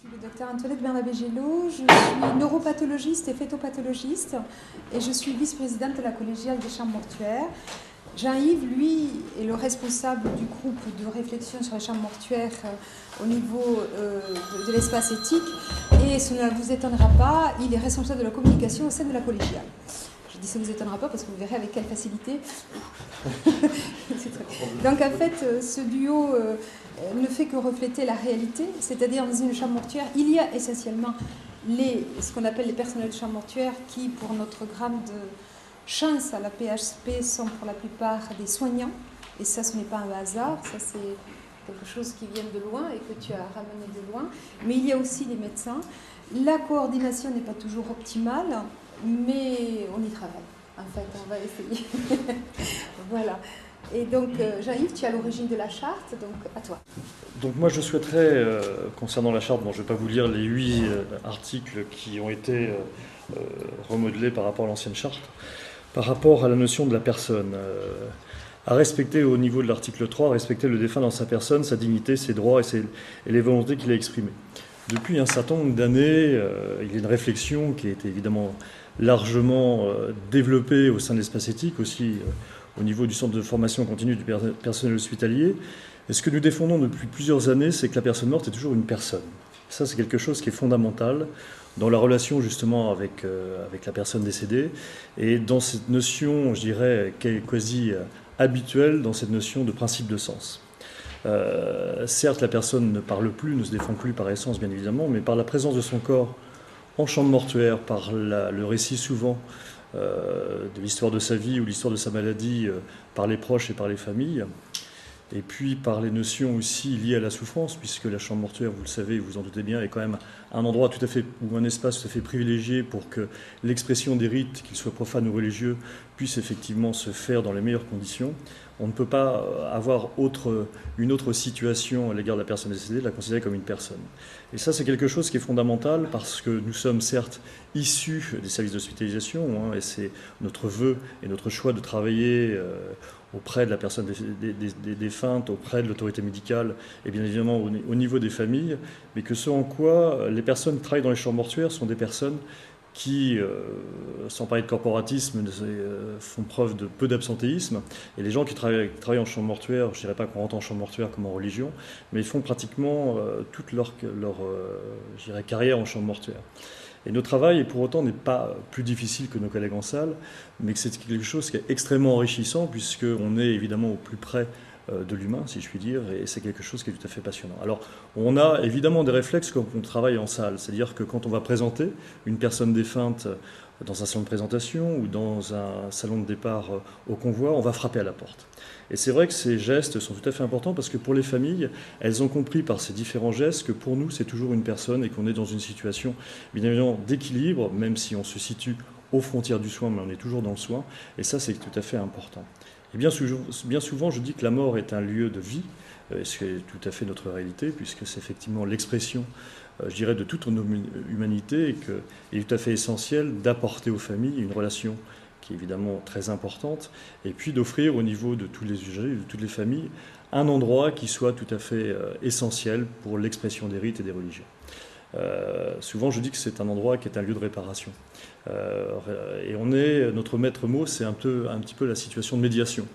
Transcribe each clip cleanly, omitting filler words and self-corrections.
Je suis le docteur Antoinette Bernabé-Gélo, je suis neuropathologiste et phétopathologiste et je suis vice-présidente de la collégiale des chambres mortuaires. Jean-Yves, lui, est le responsable du groupe de réflexion sur les chambres mortuaires au niveau de l'espace éthique et cela ne vous étonnera pas, il est responsable de la communication au sein de la collégiale. Je dis ça ne vous étonnera pas parce que vous verrez avec quelle facilité. Donc en fait, ce duo ne fait que refléter la réalité, c'est-à-dire dans une chambre mortuaire, il y a essentiellement ce qu'on appelle les personnels de chambre mortuaire qui, pour notre grande chance à la PHP, sont pour la plupart des soignants. Et ça, ce n'est pas un hasard, ça c'est quelque chose qui vient de loin et que tu as ramené de loin. Mais il y a aussi des médecins. La coordination n'est pas toujours optimale, mais on y travaille. En fait, on va essayer. Voilà. Et donc, Jean-Yves, tu es à l'origine de la charte, donc à toi. Donc moi, je souhaiterais, concernant la charte, bon, je ne vais pas vous lire les 8 articles qui ont été remodelés par rapport à l'ancienne charte, par rapport à la notion de la personne, à respecter au niveau de l'article 3, à respecter le défunt dans sa personne, sa dignité, ses droits et les volontés qu'il a exprimées. Depuis un certain nombre d'années, il y a une réflexion qui a été évidemment largement développée au sein de l'espace éthique, aussi au niveau du centre de formation continue du personnel hospitalier. Et ce que nous défendons depuis plusieurs années, c'est que la personne morte est toujours une personne. Ça, c'est quelque chose qui est fondamental dans la relation justement avec la personne décédée et dans cette notion, je dirais, qui est quasi habituelle, dans cette notion de principe de sens. Certes, la personne ne parle plus, ne se défend plus par essence, bien évidemment, mais par la présence de son corps en chambre mortuaire, par le récit souvent de l'histoire de sa vie ou l'histoire de sa maladie par les proches et par les familles, et puis par les notions aussi liées à la souffrance, puisque la chambre mortuaire, vous le savez, vous en doutez bien, est quand même un endroit tout à fait, ou un espace tout à fait privilégié pour que l'expression des rites, qu'ils soient profanes ou religieux, puisse effectivement se faire dans les meilleures conditions. On ne peut pas avoir une autre situation à l'égard de la personne décédée, la considérer comme une personne. Et ça, c'est quelque chose qui est fondamental parce que nous sommes certes issus des services d'hospitalisation, et c'est notre vœu et notre choix de travailler auprès de la personne des défuntes, auprès de l'autorité médicale et bien évidemment au niveau des familles, mais que ce en quoi les personnes qui travaillent dans les chambres mortuaires sont des personnes qui, sans parler de corporatisme, font preuve de peu d'absentéisme. Et les gens qui travaillent en chambre mortuaire, je ne dirais pas qu'on rentre en chambre mortuaire comme en religion, mais ils font pratiquement toute leur je dirais, carrière en chambre mortuaire. Et notre travail, et pour autant, n'est pas plus difficile que nos collègues en salle, mais que c'est quelque chose qui est extrêmement enrichissant, puisqu'on est évidemment au plus près de l'humain, si je puis dire, et c'est quelque chose qui est tout à fait passionnant. Alors, on a évidemment des réflexes quand on travaille en salle, c'est-à-dire que quand on va présenter une personne défunte dans un salon de présentation ou dans un salon de départ au convoi, on va frapper à la porte. Et c'est vrai que ces gestes sont tout à fait importants parce que pour les familles, elles ont compris par ces différents gestes que pour nous, c'est toujours une personne et qu'on est dans une situation, bien évidemment, d'équilibre, même si on se situe aux frontières du soin, mais on est toujours dans le soin. Et ça, c'est tout à fait important. Et bien souvent, je dis que la mort est un lieu de vie, ce qui est tout à fait notre réalité, puisque c'est effectivement l'expression, je dirais, de toute notre humanité, et qu'il est tout à fait essentiel d'apporter aux familles une relation qui est évidemment très importante, et puis d'offrir au niveau de tous les usagers, de toutes les familles, un endroit qui soit tout à fait essentiel pour l'expression des rites et des religions. Souvent, je dis que c'est un endroit qui est un lieu de réparation. Et notre maître mot, c'est un petit peu la situation de médiation.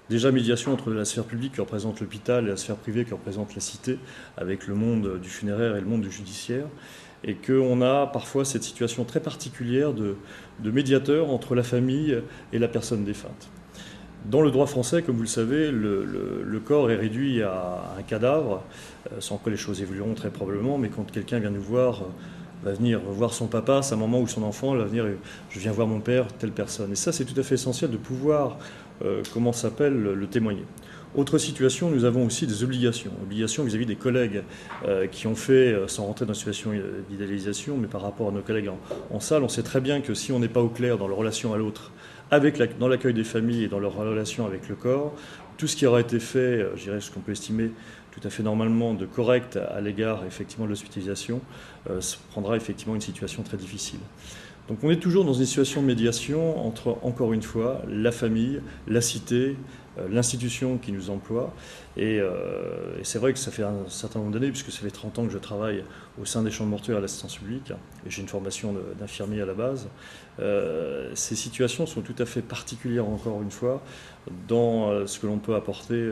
Déjà, médiation entre la sphère publique qui représente l'hôpital et la sphère privée qui représente la cité, avec le monde du funéraire et le monde du judiciaire, et qu'on a parfois cette situation très particulière de médiateur entre la famille et la personne défunte. Dans le droit français, comme vous le savez, le corps est réduit à un cadavre, sans quoi les choses évolueront très probablement, mais quand quelqu'un vient nous voir, va venir voir son papa, sa maman ou son enfant, il va venir, je viens voir mon père, telle personne. Et ça, c'est tout à fait essentiel de pouvoir, le témoigner. Autre situation, nous avons aussi des obligations vis-à-vis des collègues qui ont fait, sans rentrer dans une situation d'idéalisation, mais par rapport à nos collègues en salle, on sait très bien que si on n'est pas au clair dans leur relation à l'autre, dans l'accueil des familles et dans leur relation avec le corps, tout ce qui aura été fait, je dirais ce qu'on peut estimer tout à fait normalement de correct à l'égard effectivement de l'hospitalisation, prendra effectivement une situation très difficile. Donc on est toujours dans une situation de médiation entre, encore une fois, la famille, la cité, l'institution qui nous emploie. Et c'est vrai que ça fait un certain nombre d'années, puisque ça fait 30 ans que je travaille au sein des chambres mortuaires à l'assistance publique, et j'ai une formation d'infirmier à la base. Ces situations sont tout à fait particulières, encore une fois, dans ce que l'on peut apporter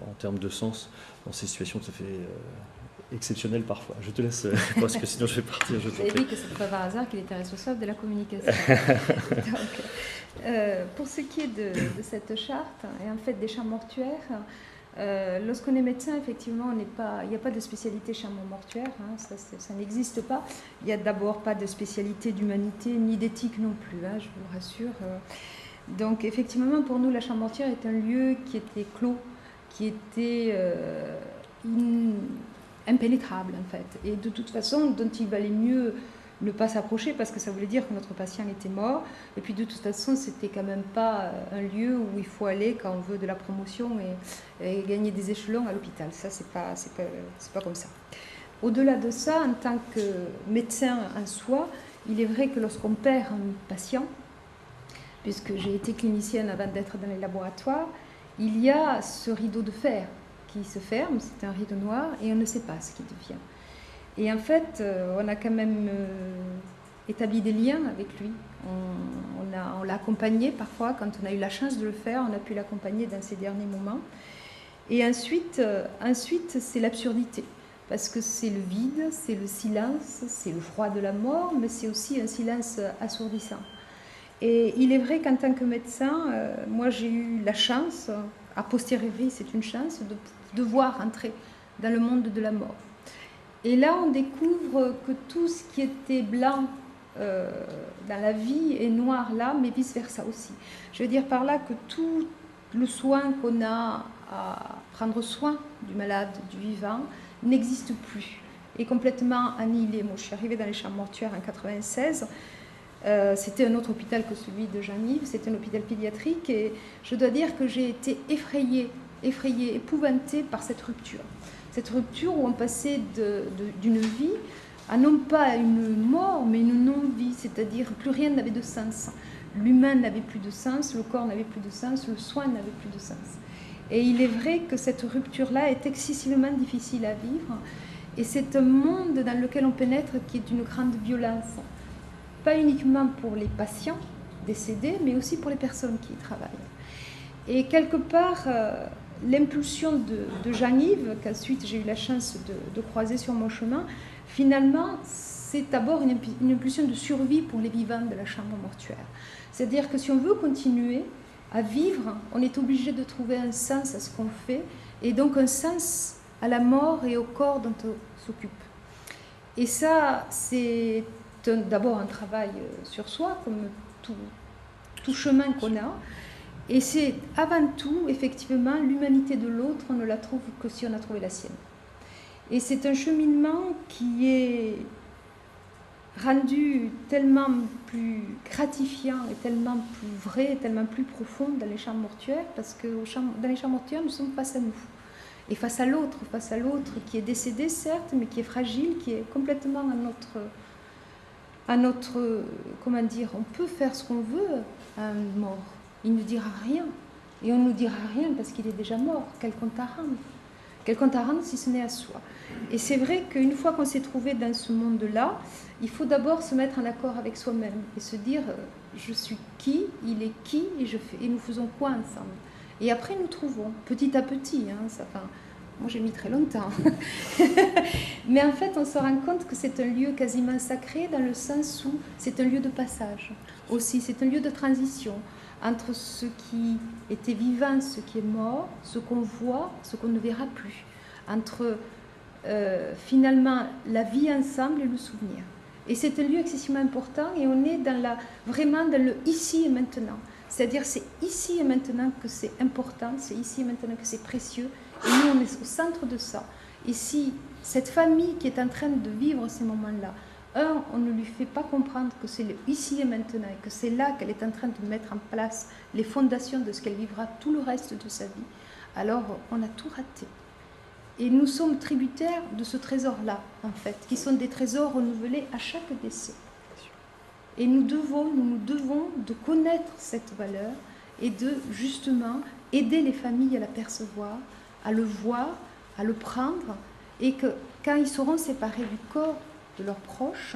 en termes de sens dans ces situations tout à fait exceptionnelles parfois. Je te laisse, parce que sinon je vais partir. Vous avez dit que c'est pas par hasard qu'il était responsable de la communication. Donc, pour ce qui est de cette charte, et en fait des chambres mortuaires, lorsqu'on est médecin, effectivement, il n'y a pas de spécialité chambre mortuaire, hein, ça n'existe pas. Il n'y a d'abord pas de spécialité d'humanité ni d'éthique non plus, hein, je vous rassure. Donc effectivement, pour nous, la chambre mortuaire est un lieu qui était clos, qui était impénétrable en fait, et de toute façon dont il valait mieux ne pas s'approcher parce que ça voulait dire que notre patient était mort, et puis de toute façon c'était quand même pas un lieu où il faut aller quand on veut de la promotion et gagner des échelons à l'hôpital. Ça c'est pas comme ça. Au-delà de ça, en tant que médecin en soi, il est vrai que lorsqu'on perd un patient, puisque j'ai été clinicienne avant d'être dans les laboratoires, il y a ce rideau de fer qui se ferme, c'est un rideau noir, et on ne sait pas ce qu'il devient. Et en fait, on a quand même établi des liens avec lui. On l'a accompagné parfois, quand on a eu la chance de le faire, on a pu l'accompagner dans ses derniers moments. Et ensuite c'est l'absurdité, parce que c'est le vide, c'est le silence, c'est le froid de la mort, mais c'est aussi un silence assourdissant. Et il est vrai qu'en tant que médecin, moi j'ai eu la chance, a posteriori c'est une chance, de voir entrer dans le monde de la mort. Et là on découvre que tout ce qui était blanc dans la vie est noir là, mais vice versa aussi. Je veux dire par là que tout le soin qu'on a à prendre soin du malade, du vivant, n'existe plus, est complètement annihilé. Moi je suis arrivée dans les chambres mortuaires en 1996. C'était un autre hôpital que celui de Jean-Yves, c'était un hôpital pédiatrique, et je dois dire que j'ai été effrayée, épouvantée par cette rupture. Cette rupture où on passait d'une vie à non pas une mort, mais une non-vie, c'est-à-dire plus rien n'avait de sens. L'humain n'avait plus de sens, le corps n'avait plus de sens, le soin n'avait plus de sens. Et il est vrai que cette rupture-là est excessivement difficile à vivre, et c'est un monde dans lequel on pénètre qui est d'une grande violence. Pas uniquement pour les patients décédés, mais aussi pour les personnes qui y travaillent. Et quelque part, l'impulsion de Jean-Yves, qu'ensuite j'ai eu la chance de croiser sur mon chemin, finalement, c'est d'abord une impulsion de survie pour les vivants de la chambre mortuaire. C'est-à-dire que si on veut continuer à vivre, on est obligé de trouver un sens à ce qu'on fait, et donc un sens à la mort et au corps dont on s'occupe. Et ça, c'est d'abord un travail sur soi, comme tout chemin qu'on a, et c'est avant tout, effectivement, l'humanité de l'autre, on ne la trouve que si on a trouvé la sienne. Et c'est un cheminement qui est rendu tellement plus gratifiant et tellement plus vrai, et tellement plus profond dans les chambres mortuaires, parce que dans les chambres mortuaires, nous sommes face à nous. Et face à l'autre qui est décédé, certes, mais qui est fragile, qui est complètement à notre, comment dire, on peut faire ce qu'on veut à un mort. Il ne dira rien. Et on ne nous dira rien parce qu'il est déjà mort. Quel compte à rendre? Quel compte à rendre si ce n'est à soi? Et c'est vrai qu'une fois qu'on s'est trouvé dans ce monde-là, il faut d'abord se mettre en accord avec soi-même et se dire je suis qui, il est qui, et nous faisons quoi ensemble? Et après nous trouvons, petit à petit, moi j'ai mis très longtemps, mais en fait on se rend compte que c'est un lieu quasiment sacré dans le sens où c'est un lieu de passage aussi, c'est un lieu de transition entre ce qui était vivant, ce qui est mort, ce qu'on voit, ce qu'on ne verra plus, entre finalement la vie ensemble et le souvenir. Et c'est un lieu excessivement important et on est vraiment dans le ici et maintenant. C'est-à-dire c'est ici et maintenant que c'est important, c'est ici et maintenant que c'est précieux. Et nous, on est au centre de ça. Et si cette famille qui est en train de vivre ces moments-là, on ne lui fait pas comprendre que c'est le ici et maintenant et que c'est là qu'elle est en train de mettre en place les fondations de ce qu'elle vivra tout le reste de sa vie, alors on a tout raté. Et nous sommes tributaires de ce trésor-là, en fait, qui sont des trésors renouvelés à chaque décès. Et nous nous devons de connaître cette valeur et de justement aider les familles à la percevoir, à le voir, à le prendre, et que quand ils seront séparés du corps de leurs proches,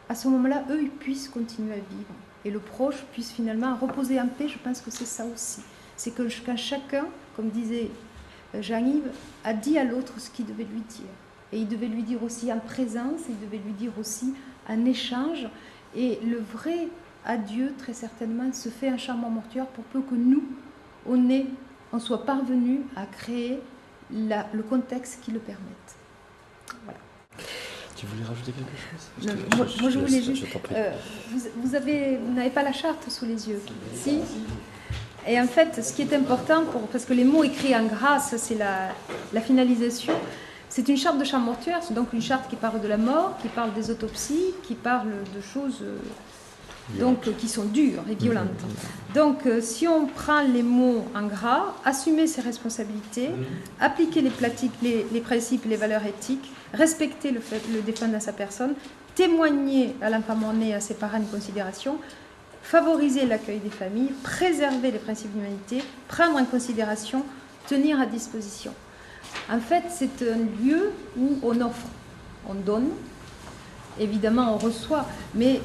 à ce moment-là, eux, ils puissent continuer à vivre. Et le proche puisse finalement reposer en paix. Je pense que c'est ça aussi. C'est que quand chacun, comme disait Jean-Yves, a dit à l'autre ce qu'il devait lui dire. Et il devait lui dire aussi en présence, il devait lui dire aussi en échange. Et le vrai adieu, très certainement, se fait en chambre mortuaire pour peu que nous, on soit parvenus à créer le contexte qui le permette. Voilà. Tu voulais rajouter quelque chose? Non, moi, je voulais juste... vous n'avez pas la charte sous les yeux? Si. Et en fait, ce qui est important, parce que les mots écrits en gras, c'est la finalisation, c'est une charte de chambre mortuaire, c'est donc une charte qui parle de la mort, qui parle des autopsies, qui parle de choses qui sont dures et violentes. Donc, si on prend les mots en gras, assumer ses responsabilités, appliquer les principes et les valeurs éthiques, respecter le défunt dans sa personne, témoigner à l'enfant mort-né et à ses parents une considération, favoriser l'accueil des familles, préserver les principes d'humanité, prendre en considération, tenir à disposition. En fait, c'est un lieu où on offre, on donne, évidemment on reçoit, mais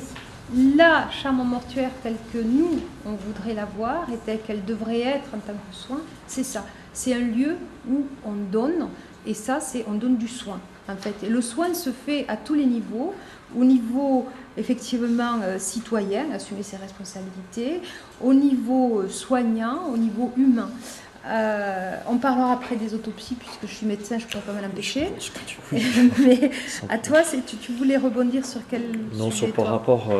la chambre mortuaire telle que nous, on voudrait la voir et telle qu'elle devrait être en tant que soin, c'est ça. C'est un lieu où on donne, et ça, on donne du soin, en fait. Et le soin se fait à tous les niveaux, au niveau, effectivement, citoyen, assumer ses responsabilités, au niveau soignant, au niveau humain. On parlera après des autopsies, puisque je suis médecin, je ne pourrais pas m'en empêcher. Mais à toi, tu voulais rebondir sur quel Non, sujet, par rapport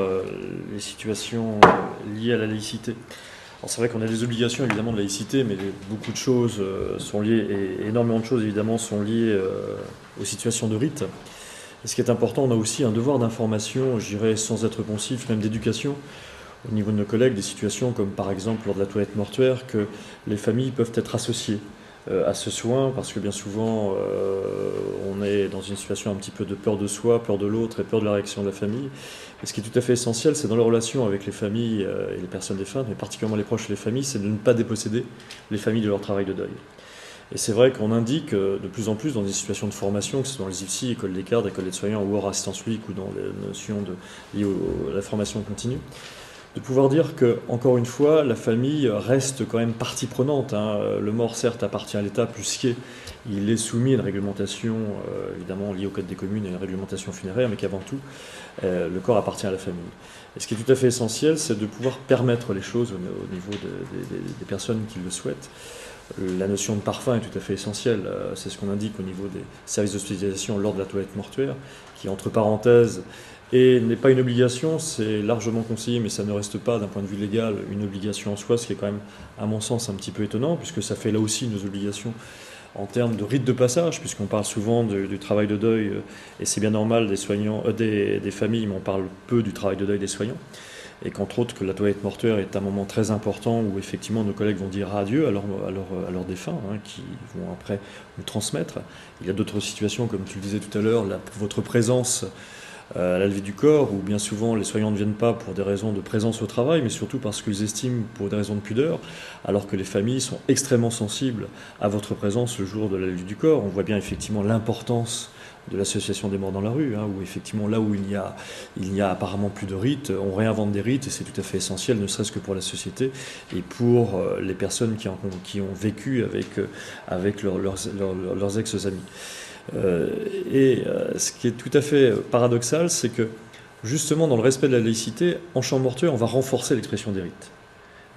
les situations liées à la laïcité. Alors c'est vrai qu'on a des obligations évidemment de laïcité, mais beaucoup de choses sont liées, et énormément de choses évidemment sont liées aux situations de rite. Et ce qui est important, on a aussi un devoir d'information, je dirais sans être poncif, même d'éducation, au niveau de nos collègues, des situations comme par exemple lors de la toilette mortuaire, que les familles peuvent être associées à ce soin, parce que bien souvent on est dans une situation un petit peu de peur de soi, peur de l'autre et peur de la réaction de la famille. Et ce qui est tout à fait essentiel, c'est dans les relations avec les familles et les personnes défuntes, mais particulièrement les proches et les familles, c'est de ne pas déposséder les familles de leur travail de deuil. Et c'est vrai qu'on indique de plus en plus dans des situations de formation, que ce soit dans les IFSI, école des cadres, école des soignants ou hors assistance publique, ou dans les notions liées à la formation continue, de pouvoir dire que, encore une fois, la famille reste quand même partie prenante. Le mort, certes, appartient à l'État, puisqu'il est soumis à une réglementation, évidemment liée au Code des communes et à une réglementation funéraire, mais qu'avant tout, le corps appartient à la famille. Et ce qui est tout à fait essentiel, c'est de pouvoir permettre les choses au niveau des personnes qui le souhaitent. La notion de parfum est tout à fait essentielle. C'est ce qu'on indique au niveau des services d'hospitalisation lors de la toilette mortuaire, qui, entre parenthèses, et n'est pas une obligation, c'est largement conseillé, mais ça ne reste pas, d'un point de vue légal, une obligation en soi, ce qui est quand même, à mon sens, un petit peu étonnant, puisque ça fait là aussi nos obligations en termes de rite de passage, puisqu'on parle souvent du travail de deuil, et c'est bien normal des soignants, des familles, mais on parle peu du travail de deuil des soignants. Et qu'entre autres, que la toilette mortuaire est un moment très important où effectivement nos collègues vont dire adieu à leurs défunts, qui vont après nous transmettre. Il y a d'autres situations, comme tu le disais tout à l'heure, votre présence à la levée du corps, où bien souvent les soignants ne viennent pas pour des raisons de présence au travail, mais surtout parce qu'ils estiment pour des raisons de pudeur, alors que les familles sont extrêmement sensibles à votre présence le jour de la levée du corps. On voit bien effectivement l'importance de l'association des morts dans la rue, où effectivement là où il n'y a apparemment plus de rites, on réinvente des rites, et c'est tout à fait essentiel, ne serait-ce que pour la société et pour les personnes qui ont vécu avec leurs ex-amis. Ce qui est tout à fait paradoxal, c'est que justement dans le respect de la laïcité, en chambre mortuaire, on va renforcer l'expression des rites.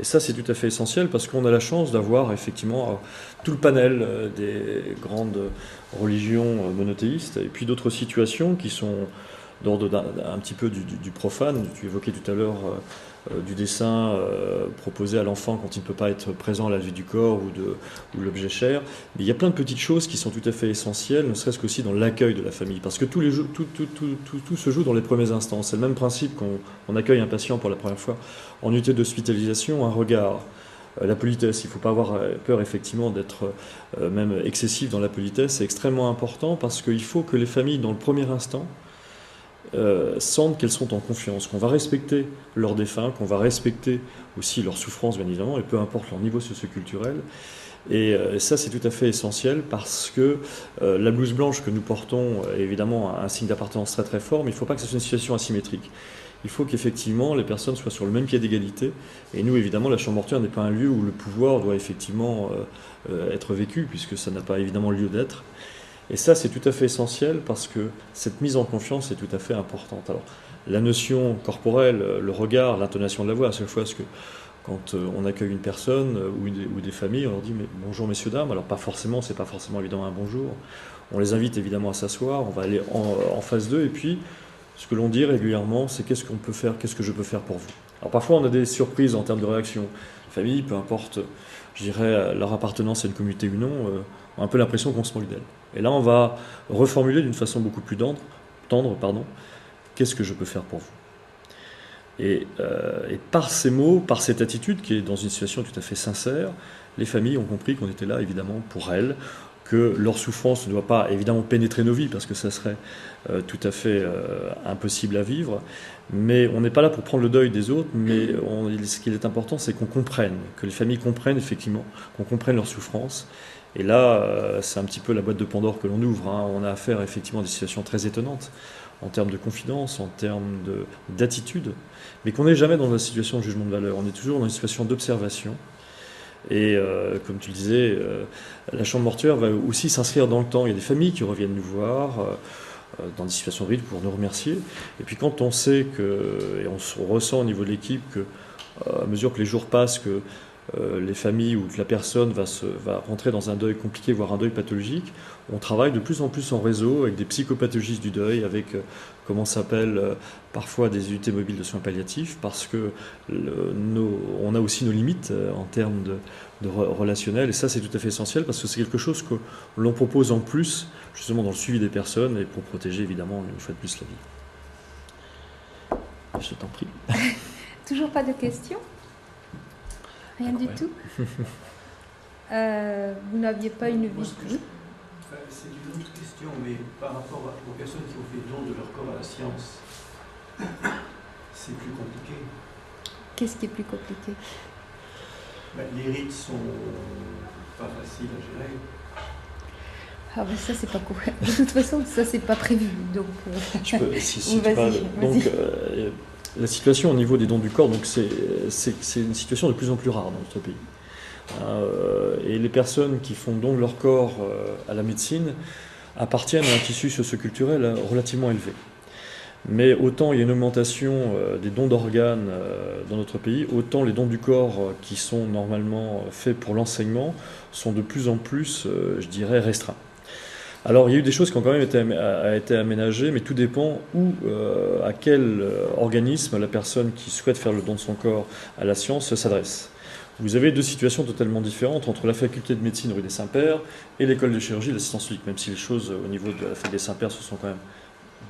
Et ça, c'est tout à fait essentiel parce qu'on a la chance d'avoir effectivement tout le panel des grandes religions monothéistes et puis d'autres situations qui sont d'ordre un petit peu du profane. Tu évoquais tout à l'heure du dessin proposé à l'enfant quand il ne peut pas être présent à la levée du corps ou l'objet cher. Mais il y a plein de petites choses qui sont tout à fait essentielles, ne serait-ce qu'aussi dans l'accueil de la famille. Parce que tout se joue dans les premiers instants. C'est le même principe qu'on accueille un patient pour la première fois en unité d'hospitalisation, un regard. La politesse, il ne faut pas avoir peur effectivement d'être même excessif dans la politesse. C'est extrêmement important parce qu'il faut que les familles, dans le premier instant, sentent qu'elles sont en confiance, qu'on va respecter leurs défunts, qu'on va respecter aussi leurs souffrances, bien évidemment, et peu importe leur niveau socioculturel. Et ça, c'est tout à fait essentiel parce que la blouse blanche que nous portons est évidemment un signe d'appartenance très très fort, mais il ne faut pas que ce soit une situation asymétrique. Il faut qu'effectivement les personnes soient sur le même pied d'égalité. Et nous, évidemment, la chambre mortuaire n'est pas un lieu où le pouvoir doit effectivement être vécu, puisque ça n'a pas évidemment lieu d'être. Et ça, c'est tout à fait essentiel parce que cette mise en confiance est tout à fait importante. Alors, la notion corporelle, le regard, l'intonation de la voix, à chaque fois, parce que quand on accueille une personne ou des familles, on leur dit mais bonjour messieurs, dames. Alors, c'est pas forcément évidemment un bonjour. On les invite évidemment à s'asseoir, on va aller en face d'eux, et puis ce que l'on dit régulièrement, c'est qu'est-ce qu'on peut faire, qu'est-ce que je peux faire pour vous. Alors, parfois, on a des surprises en termes de réaction. Les familles, peu importe, je dirais, leur appartenance à une communauté ou non, ont un peu l'impression qu'on se moque d'elles. Et là, on va reformuler d'une façon beaucoup plus tendre, qu'est-ce que je peux faire pour vous. Et par ces mots, par cette attitude qui est dans une situation tout à fait sincère, les familles ont compris qu'on était là évidemment pour elles, que leur souffrance ne doit pas évidemment pénétrer nos vies parce que ça serait tout à fait impossible à vivre, mais on n'est pas là pour prendre le deuil des autres, mais ce qui est important, c'est qu'on comprenne, que les familles comprennent effectivement, qu'on comprenne leur souffrance. Et là, c'est un petit peu la boîte de Pandore que l'on ouvre. On a affaire effectivement à des situations très étonnantes en termes de confidence, en termes d'attitude, mais qu'on n'est jamais dans une situation de jugement de valeur. On est toujours dans une situation d'observation. Et comme tu le disais, la chambre mortuaire va aussi s'inscrire dans le temps. Il y a des familles qui reviennent nous voir dans des situations de risque pour nous remercier. Et puis quand on sait et on ressent au niveau de l'équipe qu'à mesure que les jours passent, que les familles ou que la personne va rentrer dans un deuil compliqué, voire un deuil pathologique, on travaille de plus en plus en réseau avec des psychopathologistes du deuil, avec, comment ça s'appelle, parfois des unités mobiles de soins palliatifs, parce que on a aussi nos limites en termes de relationnel, et ça c'est tout à fait essentiel, parce que c'est quelque chose que l'on propose en plus, justement dans le suivi des personnes, et pour protéger évidemment une fois de plus la vie. Je t'en prie. Toujours pas de questions? Rien du tout. Vous n'aviez pas une vie. C'est une autre question, mais par rapport aux personnes qui ont fait don de leur corps à la science, c'est plus compliqué. Qu'est-ce qui est plus compliqué? Les rites sont pas faciles à gérer. Ah ben ça c'est pas cool. De toute façon ça c'est pas prévu. Donc la situation au niveau des dons du corps, donc c'est une situation de plus en plus rare dans notre pays. Et les personnes qui font don de leur corps à la médecine appartiennent à un tissu socioculturel relativement élevé. Mais autant il y a une augmentation des dons d'organes dans notre pays, autant les dons du corps qui sont normalement faits pour l'enseignement sont de plus en plus, je dirais, restreints. Alors il y a eu des choses qui ont quand même été aménagées, mais tout dépend à quel organisme la personne qui souhaite faire le don de son corps à la science s'adresse. Vous avez deux situations totalement différentes entre la faculté de médecine rue des Saints-Pères et l'école de chirurgie de l'assistance publique, même si les choses au niveau de la faculté des Saints-Pères se sont quand même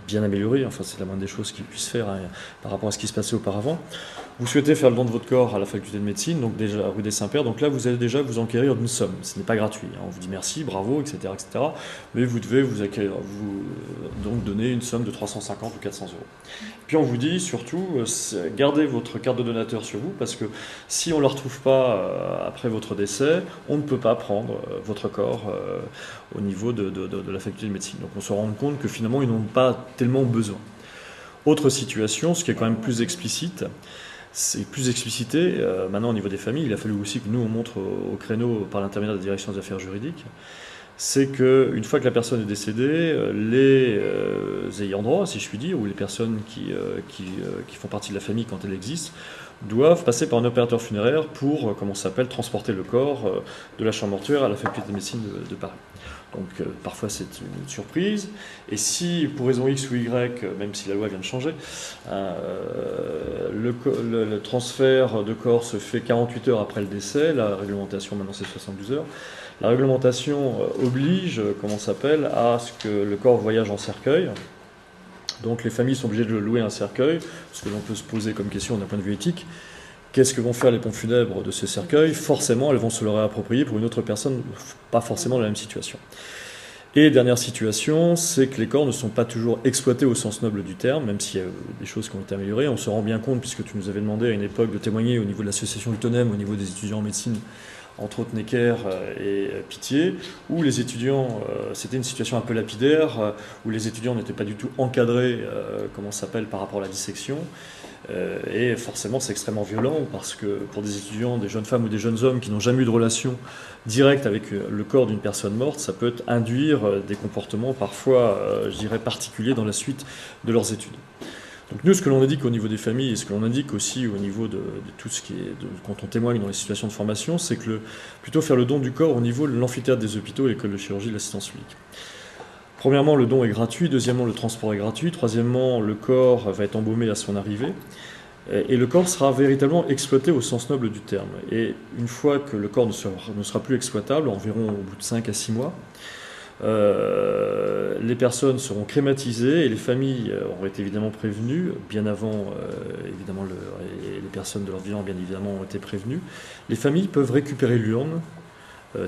bien améliorées, enfin c'est la moindre des choses qu'ils puissent faire par rapport à ce qui se passait auparavant. Vous souhaitez faire le don de votre corps à la faculté de médecine, donc déjà rue des Saints-Pères, donc là vous allez déjà vous enquérir d'une somme, ce n'est pas gratuit, on vous dit merci, bravo, etc., mais vous devez vous donc donner une somme de 350 ou 400 euros. Puis on vous dit surtout, gardez votre carte de donateur sur vous, parce que si on ne la retrouve pas après votre décès, on ne peut pas prendre votre corps au niveau de la faculté de médecine. Donc on se rend compte que finalement ils n'ont pas tellement besoin. Autre situation, ce qui est quand même plus explicite, c'est plus explicité. Maintenant, au niveau des familles, il a fallu aussi que nous, on montre au créneau par l'intermédiaire de la direction des affaires juridiques, c'est qu'une fois que la personne est décédée, les ayants droit, si je puis dire, ou les personnes qui font partie de la famille quand elle existe, doivent passer par un opérateur funéraire pour, transporter le corps de la chambre mortuaire à la faculté de médecine de Paris. Donc parfois c'est une surprise, et si pour raison X ou Y, même si la loi vient de changer, le transfert de corps se fait 48 heures après le décès, la réglementation maintenant c'est 72 heures, la réglementation oblige, à ce que le corps voyage en cercueil. Donc les familles sont obligées de louer un cercueil, ce que l'on peut se poser comme question d'un point de vue éthique. Qu'est-ce que vont faire les pompes funèbres de ce cercueil? Forcément, elles vont se le réapproprier pour une autre personne, pas forcément dans la même situation. Et dernière situation, c'est que les corps ne sont pas toujours exploités au sens noble du terme, même s'il y a des choses qui ont été améliorées. On se rend bien compte, puisque tu nous avais demandé à une époque de témoigner au niveau de l'association Utonem, au niveau des étudiants en médecine, entre autres Necker et Pitié, où les étudiants, c'était une situation un peu lapidaire, où les étudiants n'étaient pas du tout encadrés, comment ça s'appelle, par rapport à la dissection. Et forcément, c'est extrêmement violent, parce que pour des étudiants, des jeunes femmes ou des jeunes hommes qui n'ont jamais eu de relation directe avec le corps d'une personne morte, ça peut induire des comportements parfois, je dirais, particuliers dans la suite de leurs études. Donc nous, ce que l'on indique au niveau des familles et ce que l'on indique aussi au niveau de tout ce qui est, quand on témoigne dans les situations de formation, c'est que plutôt faire le don du corps au niveau de l'amphithéâtre des hôpitaux et l'école de chirurgie de l'assistance publique. Premièrement, le don est gratuit. Deuxièmement, le transport est gratuit. Troisièmement, le corps va être embaumé à son arrivée. Et le corps sera véritablement exploité au sens noble du terme. Et une fois que le corps ne sera plus exploitable, environ au bout de 5 à 6 mois, les personnes seront crématisées et les familles auront été évidemment prévenues, bien avant, évidemment, et les personnes de leur vivant, bien évidemment, ont été prévenues. Les familles peuvent récupérer l'urne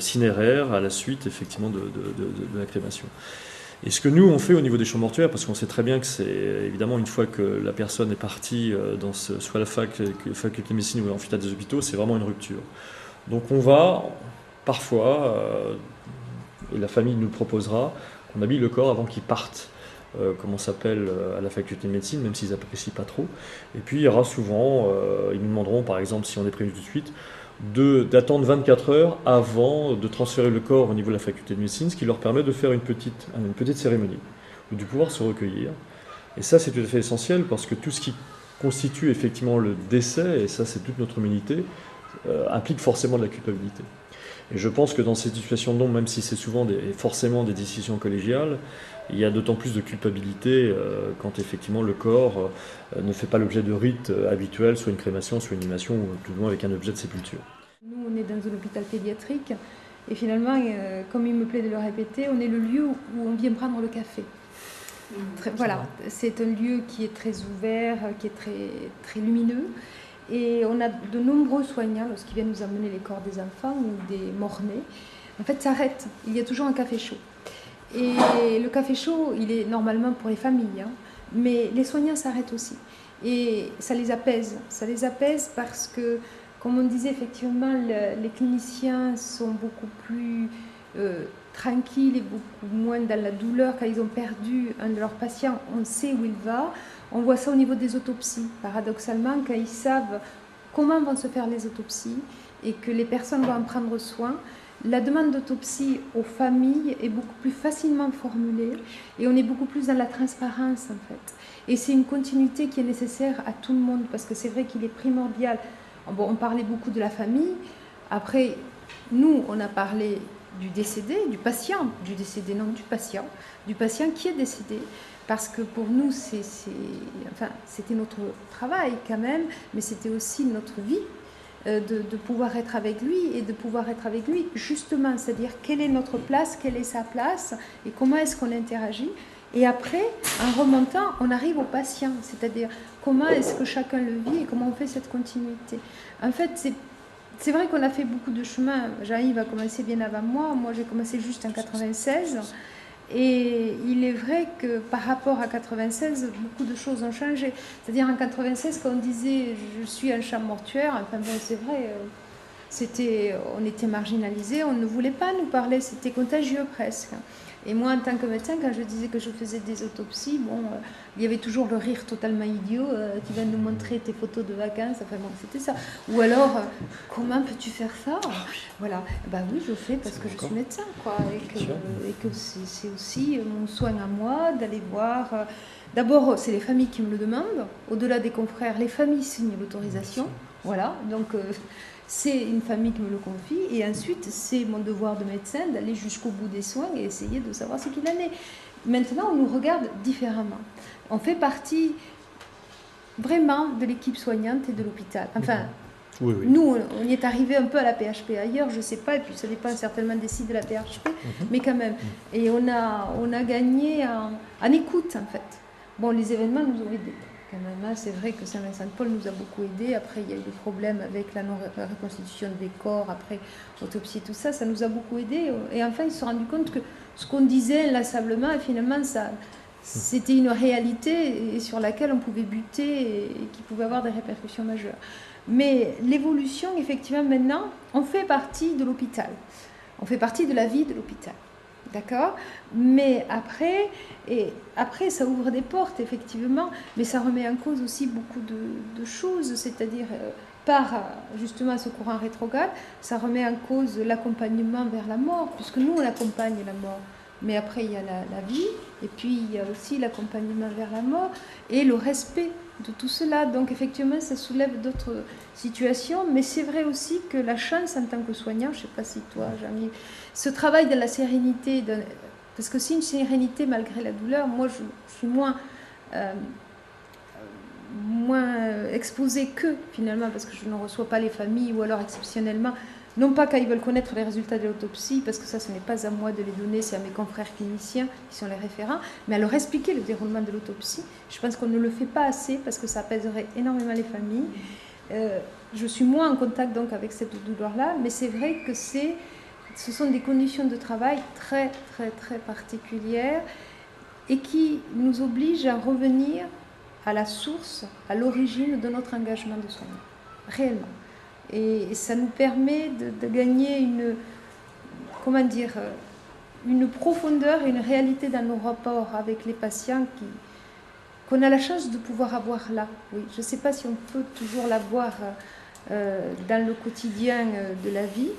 cinéraire à la suite, effectivement, de la crémation. Et ce que nous, on fait au niveau des chambres mortuaires, parce qu'on sait très bien que c'est évidemment une fois que la personne est partie dans soit la faculté de médecine ou l'amphithéâtre des hôpitaux, c'est vraiment une rupture. Donc on va, parfois, et la famille nous le proposera, qu'on habille le corps avant qu'il parte, comment s'appelle, à la faculté de médecine, même s'ils n'apprécient pas trop. Et puis il y aura souvent, ils nous demanderont par exemple, si on est prévenu tout de suite, d'attendre 24 heures avant de transférer le corps au niveau de la faculté de médecine, ce qui leur permet de faire une petite cérémonie, ou de pouvoir se recueillir. Et ça, c'est tout à fait essentiel, parce que tout ce qui constitue effectivement le décès, et ça c'est toute notre humanité, implique forcément de la culpabilité. Et je pense que dans ces situations de don, même si c'est souvent forcément des décisions collégiales, il y a d'autant plus de culpabilité quand effectivement le corps ne fait pas l'objet de rites habituels, soit une crémation, soit une inhumation, ou tout du moins avec un objet de sépulture. Nous, on est dans un hôpital pédiatrique, et finalement, comme il me plaît de le répéter, on est le lieu où on vient prendre le café. Voilà, c'est un lieu qui est très ouvert, qui est très lumineux. Et on a de nombreux soignants, lorsqu'ils viennent nous amener les corps des enfants ou des morts-nés, en fait, s'arrêtent. Il y a toujours un café chaud. Et le café chaud, il est normalement pour les familles, hein, mais les soignants s'arrêtent aussi. Et ça les apaise. Ça les apaise parce que, comme on disait, effectivement, les cliniciens sont beaucoup plus tranquilles et beaucoup moins dans la douleur. Quand ils ont perdu un de leurs patients, on sait où il va. On voit ça au niveau des autopsies. Paradoxalement, quand ils savent comment vont se faire les autopsies et que les personnes vont en prendre soin, la demande d'autopsie aux familles est beaucoup plus facilement formulée et on est beaucoup plus dans la transparence en fait. Et c'est une continuité qui est nécessaire à tout le monde parce que c'est vrai qu'il est primordial. Bon, on parlait beaucoup de la famille. Après, nous, on a parlé du décédé, du patient, du décédé, non, du patient qui est décédé. Parce que pour nous, c'était notre travail quand même, mais c'était aussi notre vie de pouvoir être avec lui et de pouvoir être avec lui justement, c'est-à-dire quelle est notre place, quelle est sa place et comment est-ce qu'on interagit. Et après, en remontant, on arrive au patient, c'est-à-dire comment est-ce que chacun le vit et comment on fait cette continuité. En fait, c'est vrai qu'on a fait beaucoup de chemin. Jean-Yves a commencé bien avant moi. Moi, j'ai commencé juste en 96. Et il est vrai que par rapport à 96, beaucoup de choses ont changé. C'est-à-dire en 96, quand on disait « je suis un champ mortuaire », enfin bon, c'est vrai, on était marginalisés, on ne voulait pas nous parler, c'était contagieux presque. Et moi, en tant que médecin, quand je disais que je faisais des autopsies, bon, il y avait toujours le rire totalement idiot qui va nous montrer tes photos de vacances. Enfin bon, c'était ça. Ou alors, comment peux-tu faire ça? Voilà. Ben oui, je fais parce que je suis médecin, quoi, et que c'est aussi mon soin à moi d'aller voir. D'abord, c'est les familles qui me le demandent. Au-delà des confrères, les familles signent l'autorisation. Voilà. Donc c'est une famille qui me le confie et ensuite c'est mon devoir de médecin d'aller jusqu'au bout des soins et essayer de savoir ce qu'il en est. Maintenant, on nous regarde différemment. On fait partie vraiment de l'équipe soignante et de l'hôpital. Enfin, oui. Nous, on y est arrivé un peu à la PHP ailleurs, je ne sais pas, et puis ça dépend certainement des sites de la PHP, mais quand même. Et on a gagné en écoute, en fait. Bon, les événements nous ont aidés. quand même, hein. C'est vrai que Saint-Vincent-de-Paul nous a beaucoup aidés. Après, il y a eu des problèmes avec la non-reconstitution des corps, après autopsie, tout ça, ça nous a beaucoup aidés. Et enfin, ils se sont rendus compte que ce qu'on disait inlassablement, finalement, c'était une réalité et sur laquelle on pouvait buter et qui pouvait avoir des répercussions majeures. Mais l'évolution, effectivement, maintenant, on fait partie de l'hôpital. On fait partie de la vie de l'hôpital. D'accord? Mais après, ça ouvre des portes, effectivement, mais ça remet en cause aussi beaucoup de choses, c'est-à-dire, par justement ce courant rétrograde, ça remet en cause l'accompagnement vers la mort, puisque nous, on accompagne la mort. Mais après, il y a la vie, et puis il y a aussi l'accompagnement vers la mort, et le respect de tout cela. Donc, effectivement, ça soulève d'autres situations, mais c'est vrai aussi que la chance en tant que soignant, je ne sais pas si toi, Jean-Yves, ce travail de la sérénité, parce que c'est une sérénité malgré la douleur, moi je suis moins exposée que finalement, parce que je ne reçois pas les familles, ou alors exceptionnellement, non pas quand ils veulent connaître les résultats de l'autopsie, parce que ça, ce n'est pas à moi de les donner, c'est à mes confrères cliniciens qui sont les référents, mais à leur expliquer le déroulement de l'autopsie. Je pense qu'on ne le fait pas assez, parce que ça apaiserait énormément les familles. Je suis moins en contact donc avec cette douleur-là, mais c'est vrai que ce sont des conditions de travail très, très, très particulières et qui nous obligent à revenir à la source, à l'origine de notre engagement de soignant, réellement. Et ça nous permet de gagner une profondeur et une réalité dans nos rapports avec les patients qu'on a la chance de pouvoir avoir là. Oui, je ne sais pas si on peut toujours l'avoir dans le quotidien de la vie,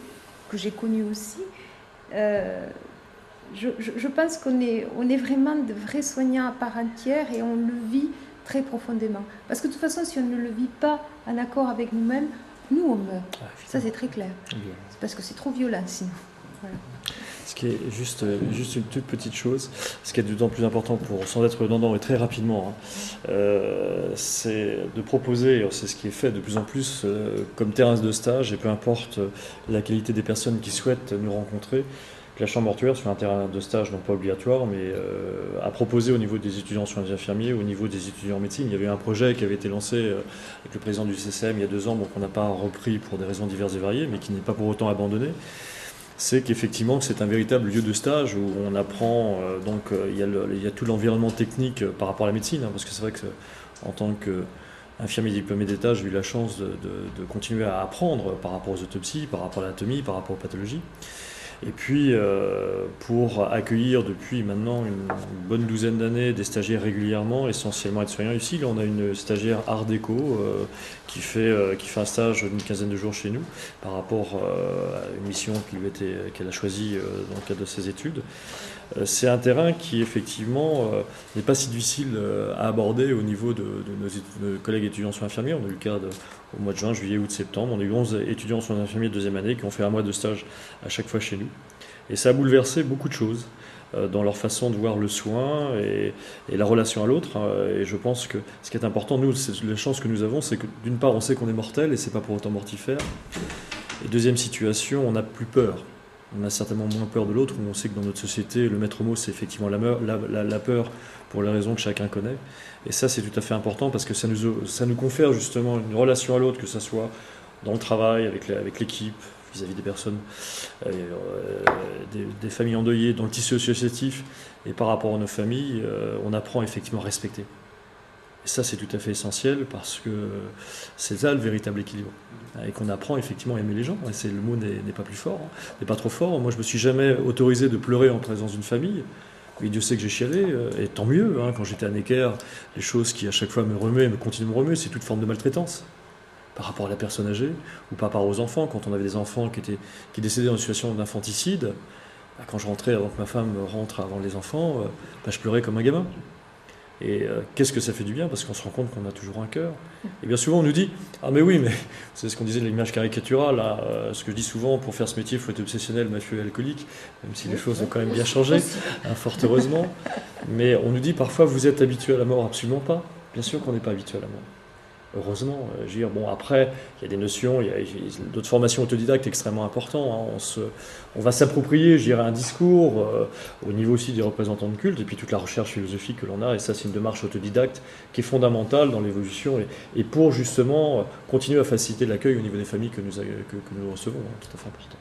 que j'ai connu aussi. Je pense qu'on est vraiment de vrais soignants à part entière et on le vit très profondément. Parce que de toute façon, si on ne le vit pas en accord avec nous-mêmes, nous on meurt. Ça c'est très clair. C'est parce que c'est trop violent sinon. Voilà. Ce qui est juste une toute petite chose, ce qui est d'autant plus important sans être redondant et très rapidement, c'est de proposer, c'est ce qui est fait de plus en plus comme terrain de stage, et peu importe la qualité des personnes qui souhaitent nous rencontrer, que la chambre mortuaire soit un terrain de stage non pas obligatoire, mais à proposer au niveau des étudiants en soins infirmiers, au niveau des étudiants en médecine. Il y avait un projet qui avait été lancé avec le président du CCM il y a 2 ans, donc on n'a pas repris pour des raisons diverses et variées, mais qui n'est pas pour autant abandonné. C'est qu'effectivement c'est un véritable lieu de stage où on apprend, il y a tout l'environnement technique par rapport à la médecine, parce que c'est vrai qu'en tant qu'infirmier diplômé d'État, j'ai eu la chance de continuer à apprendre par rapport aux autopsies, par rapport à l'anatomie, par rapport aux pathologies. Et puis, pour accueillir depuis maintenant une bonne douzaine d'années des stagiaires régulièrement, essentiellement aides-soignants ici, là on a une stagiaire Art Déco qui fait un stage d'une 15aine de jours chez nous par rapport à une mission qu'elle a choisie dans le cadre de ses études. C'est un terrain qui effectivement n'est pas si difficile à aborder au niveau de nos collègues étudiants en soins infirmiers. On a eu le cas au mois de juin, juillet, août, septembre. On a eu 11 étudiants en soins infirmiers de 2e année qui ont fait 1 mois de stage à chaque fois chez nous. Et ça a bouleversé beaucoup de choses dans leur façon de voir le soin et la relation à l'autre. Et je pense que ce qui est important, nous, c'est la chance que nous avons, c'est que d'une part, on sait qu'on est mortel et c'est pas pour autant mortifère. Et deuxième situation, on n'a plus peur. On a certainement moins peur de l'autre, où on sait que dans notre société, le maître mot, c'est effectivement la peur, pour les raisons que chacun connaît. Et ça, c'est tout à fait important, parce que ça nous confère justement une relation à l'autre, que ce soit dans le travail, avec l'équipe, vis-à-vis des personnes, des familles endeuillées, dans le tissu associatif, et par rapport à nos familles, on apprend effectivement à respecter. Et ça, c'est tout à fait essentiel, parce que c'est ça le véritable équilibre. Et qu'on apprend effectivement à aimer les gens. Et le mot n'est pas plus fort, n'est pas trop fort. Moi, je ne me suis jamais autorisé de pleurer en présence d'une famille. Et Dieu sait que j'ai chialé, et tant mieux. Quand j'étais à Necker, les choses qui à chaque fois me remuaient, me continuent de me remuer, c'est toute forme de maltraitance. Par rapport à la personne âgée, ou par rapport aux enfants. Quand on avait des enfants qui décédaient dans une situation d'infanticide, quand je rentrais avant que ma femme rentre avant les enfants, je pleurais comme un gamin. Et qu'est-ce que ça fait du bien, parce qu'on se rend compte qu'on a toujours un cœur. Et bien souvent on nous dit « Ah mais oui, mais c'est ce qu'on disait de l'image caricaturale, ce que je dis souvent, pour faire ce métier, il faut être obsessionnel, mafieux et alcoolique, même si les choses ont quand même bien changé, fort heureusement. Mais on nous dit parfois « Vous êtes habitué à la mort ?» Absolument pas. Bien sûr qu'on n'est pas habitué à la mort. Heureusement, je veux dire, bon, après, il y a des notions, il y a d'autres formations autodidactes extrêmement importantes. Hein. On va s'approprier, je dirais, un discours au niveau aussi des représentants de culte, et puis toute la recherche philosophique que l'on a, et ça, c'est une démarche autodidacte qui est fondamentale dans l'évolution, et pour justement continuer à faciliter l'accueil au niveau des familles que nous recevons, hein, tout à fait important.